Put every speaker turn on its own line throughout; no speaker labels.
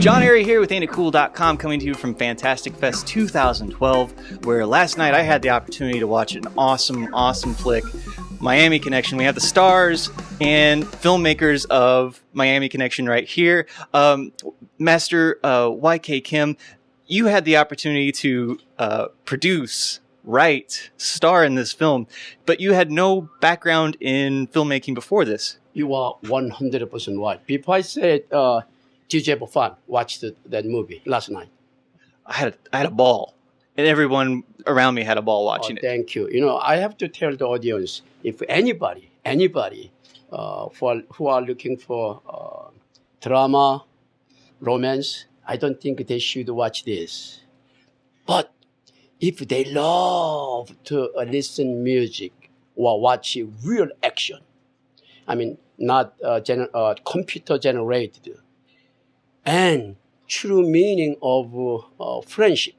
John Airy here with AintItCool.com, coming to you from Fantastic Fest 2012, where last night I had the opportunity to watch an awesome flick, Miami Connection. We have the stars and filmmakers of Miami Connection right here. Master Y.K. Kim, you had the opportunity to produce, write, star in this film, but you had no background in filmmaking before this.
You are 100% right. Before I said, did you have fun? Watched that movie last night.
I had a ball, and everyone around me had a ball watching it.
Thank you. You know, I have to tell the audience, if anybody who are looking for drama, romance, I don't think they should watch this. But if they love to listen music or watch real action, I mean, not computer generated, and true meaning of friendship,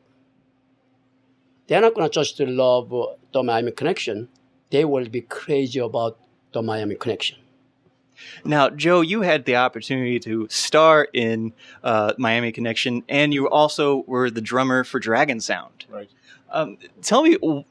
they're not going to just love the Miami Connection. They will be crazy about the Miami Connection.
Now, Joe, you had the opportunity to star in Miami Connection, and you also were the drummer for Dragon Sound.
Right.
Tell me,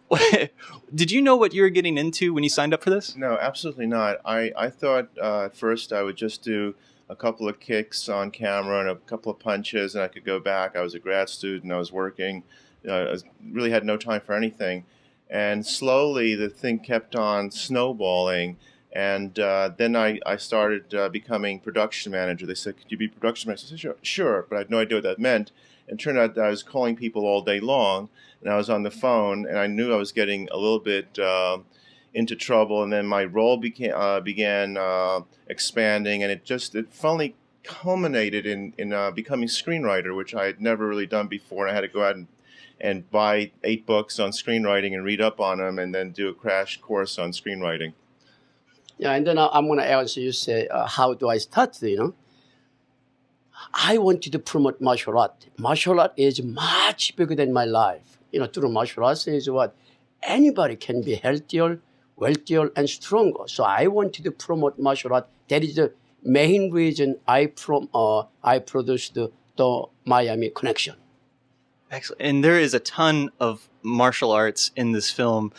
did you know what you were getting into when you signed up for this?
No, absolutely not. I thought at first I would just do a couple of kicks on camera and a couple of punches, and I could go back. I was a grad student. I was working. I really had no time for anything. And slowly the thing kept on snowballing. And then I started becoming production manager. They said, could you be production manager? I said, sure, but I had no idea what that meant. And it turned out that I was calling people all day long, and I was on the phone, and I knew I was getting a little bit into trouble. And then my role began expanding, and it finally culminated in becoming screenwriter, which I had never really done before. I had to go out and buy 8 books on screenwriting and read up on them, and then do a crash course on screenwriting.
Yeah, and then I'm going to answer you, say, how do I start, you know? I wanted to promote martial art. Martial art is much bigger than my life. You know, through martial arts is what anybody can be healthier, wealthier, and stronger. So I wanted to promote martial art. That is the main reason I produced the Miami Connection.
Excellent. And there is a ton of martial arts in this film.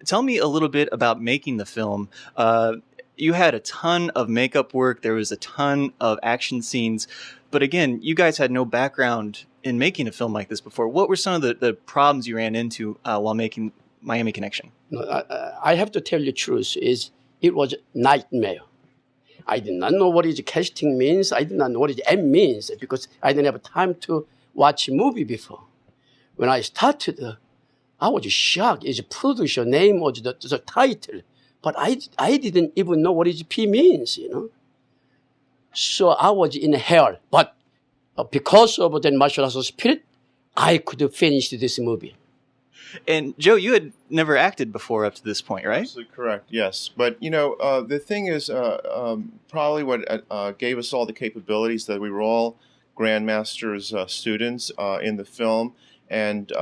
Tell me a little bit about making the film. You had a ton of makeup work. There was a ton of action scenes. But again, you guys had no background in making a film like this before. What were some of the problems you ran into while making Miami Connection?
No, I have to tell you the truth, it was a nightmare. I did not know what casting means. I did not know what M means because I didn't have time to watch a movie before. When I started, I was shocked. It's a producer name was the title. But I didn't even know what P means, you know. So I was in hell. But because of the martial arts spirit, I could finish this movie.
And Joe, you had never acted before up to this point, right?
Absolutely correct, yes. But, you know, the thing is probably what gave us all the capabilities that we were all Grandmaster's students in the film. And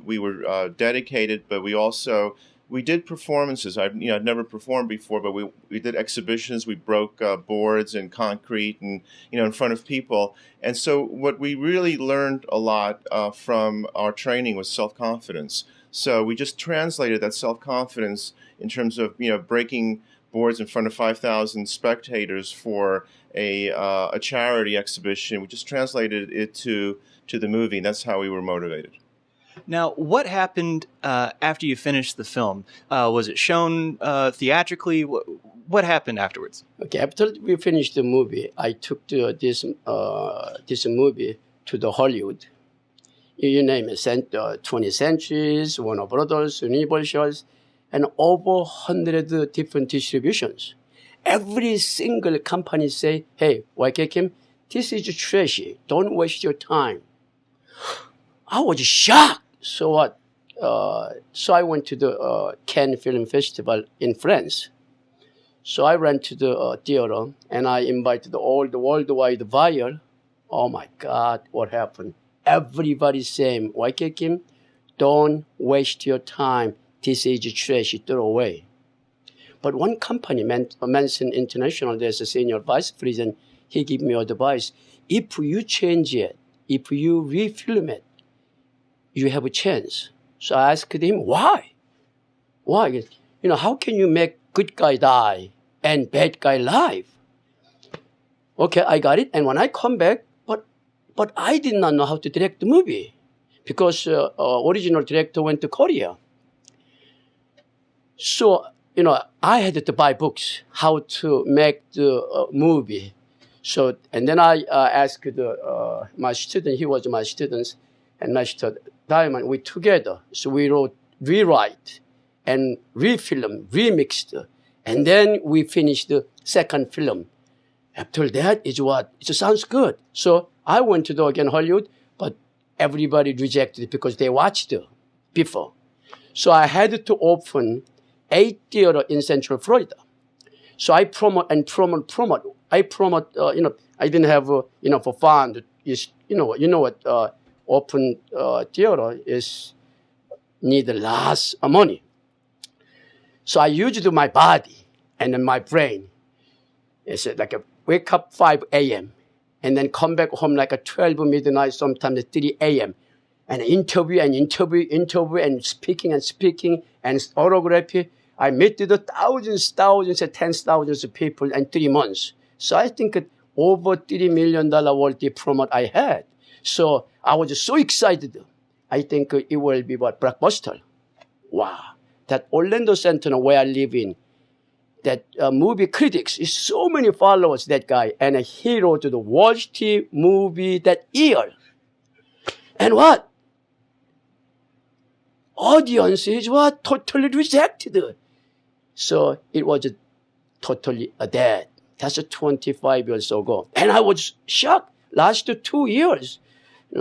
we were dedicated, but we did performances. I'd never performed before, but we did exhibitions. We broke boards and concrete, and in front of people. And so, what we really learned a lot from our training was self-confidence. So we just translated that self-confidence in terms of breaking boards in front of 5,000 spectators for a charity exhibition. We just translated it to the movie, and that's how we were motivated.
Now, what happened after you finished the film? Was it shown theatrically? What happened afterwards?
Okay, after we finished the movie, I took this movie to the Hollywood. You name it, 20th Centuries, Warner Brothers, Universal, and over 100 different distributions. Every single company say, hey, Y.K. Kim, this is trashy. Don't waste your time. I was shocked. So what? So I went to the Cannes Film Festival in France. So I ran to the theater and I invited all the worldwide buyer. Oh my God, what happened? Everybody saying, Y.K. Kim, don't waste your time. This is trash, throw away. But one company, Manson International, there's a senior vice president, he gave me advice. if you change it, if you refilm it, you have a chance. So I asked him, why? Why? You know, how can you make good guy die and bad guy live? Okay, I got it. And when I come back, but I did not know how to direct the movie because original director went to Korea. So, you know, I had to buy books how to make the movie. So, and then I asked my student, he was my student, and Master Diamond, we together. So we wrote, rewrite, and refilm, remixed, and then we finished the second film. After that, it sounds good. So I went to again Hollywood, but everybody rejected it because they watched it before. So I had to open 8 theaters in Central Florida. So I promote. I promote. I didn't have for fun. Open theater is need lots of money. So I used my body and then my brain. It's like a wake up 5 a.m. and then come back home like a 12 midnight, sometimes 3 a.m. and interview and speaking and orography. I met the thousands and tens of thousands of people in 3 months. So I think over $3 million worth of promote I had. So I was so excited. I think it will be blockbuster. Wow. That Orlando Center where I live in, that movie critics, is so many followers, that guy, and he wrote the worst movie that year. And what? Audiences were totally rejected. So it was totally dead. That's 25 years ago. And I was shocked. Last 2 years,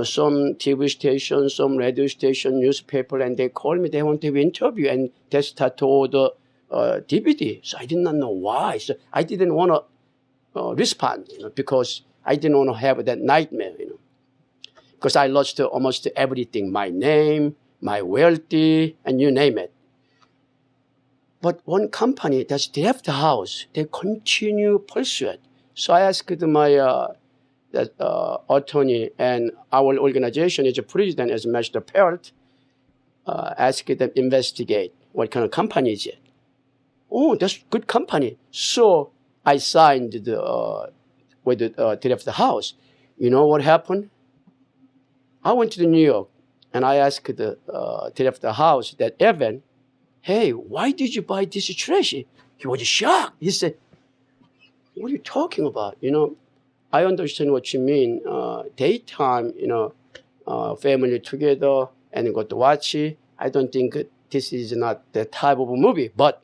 some TV station, some radio station, newspaper, and they call me, they want to interview, and they start to order DVD. So I did not know why. So I didn't want to respond, because I didn't want to have that nightmare, because I lost almost everything, my name, my wealthy, and you name it. But one company that's left the house, they continue pursue it. So I asked my attorney, and our organization is a president as Master Parrot, asked them investigate what kind of company is it. Oh, that's good company. So I signed with the left the house. You know what happened? I went to New York, and I asked the left the house, that Evan, hey, why did you buy this trash? He was shocked. He said, what are you talking about? I understand what you mean. Daytime, family together and go to watch it. I don't think this is not that type of a movie. But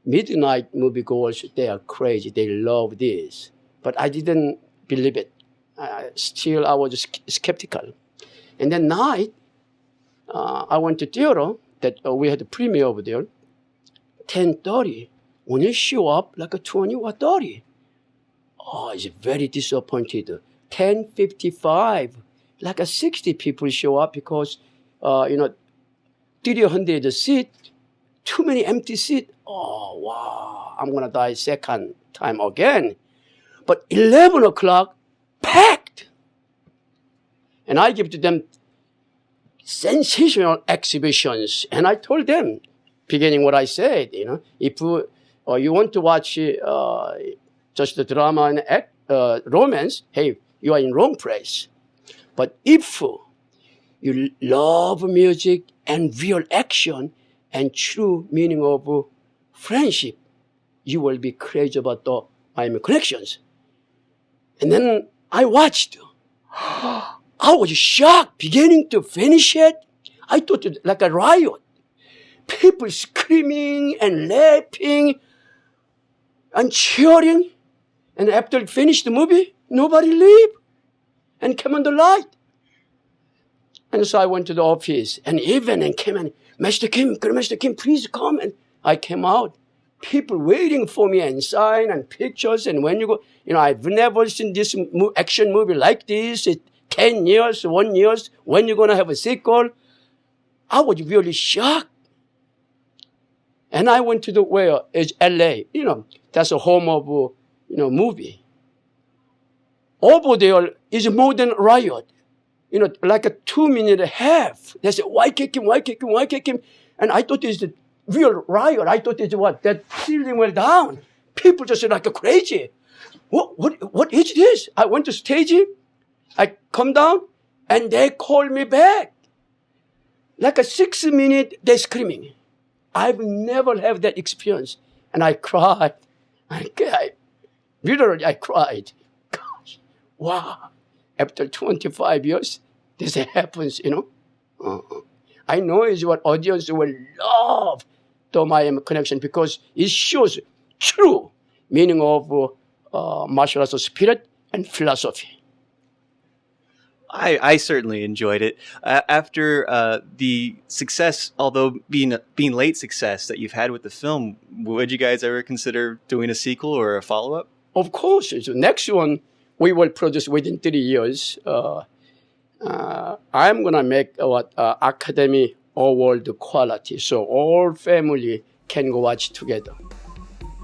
midnight moviegoers, they are crazy. They love this. But I didn't believe it. Still, I was skeptical. And then night, I went to theater. That we had a premiere over there, 10:30. When it show up, like a 20 or 30. Oh, it's very disappointed. 10:55, like a 60 people show up because, 300 seats, too many empty seats. Oh, wow, I'm going to die second time again. But 11 o'clock, packed. And I give to them sensational exhibitions. And I told them, beginning what I said, if you want to watch just the drama and romance, hey, you are in wrong place. But if you love music and real action and true meaning of friendship, you will be crazy about the Miami connections. And then I watched. I was shocked, beginning to finish it. I thought it like a riot. People screaming and laughing and cheering. And after it finished the movie, nobody leave and came on the light. And so I went to the office and came and, Master Kim, please come. And I came out. People waiting for me and sign and pictures. And when you go, I've never seen this action movie like this. 10 years, 1 year, when you're going to have a sequel. I was really shocked. And I went to where is LA. That's a home of, movie. over there is more than riot. You know, like a 2.5 minutes. They say, why kick him, why kick him, why kick him? And I thought it's the real riot. I thought it's what? That ceiling went down. People just like crazy. What is this? I went to stage. I come down and they call me back. Like a 6 minute, they're screaming. I've never had that experience. And I cried. Literally, I cried. Gosh, wow. After 25 years, this happens, you know. I know it's what audience will love the Miami Connection because it shows true meaning of martial arts spirit and philosophy.
I certainly enjoyed it. After the success, although being late success that you've had with the film, would you guys ever consider doing a sequel or a follow-up?
Of course. The next one we will produce within 3 years. I'm going to make Academy Award quality so all family can go watch together.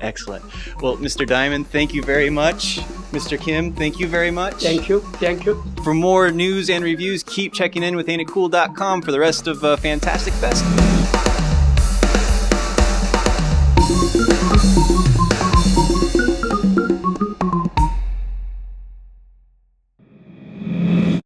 Excellent. Well, Mr. Diamand, thank you very much. Mr. Kim, thank you very much.
Thank you. Thank you.
For more news and reviews, keep checking in with AintItCool.com for the rest of Fantastic Fest.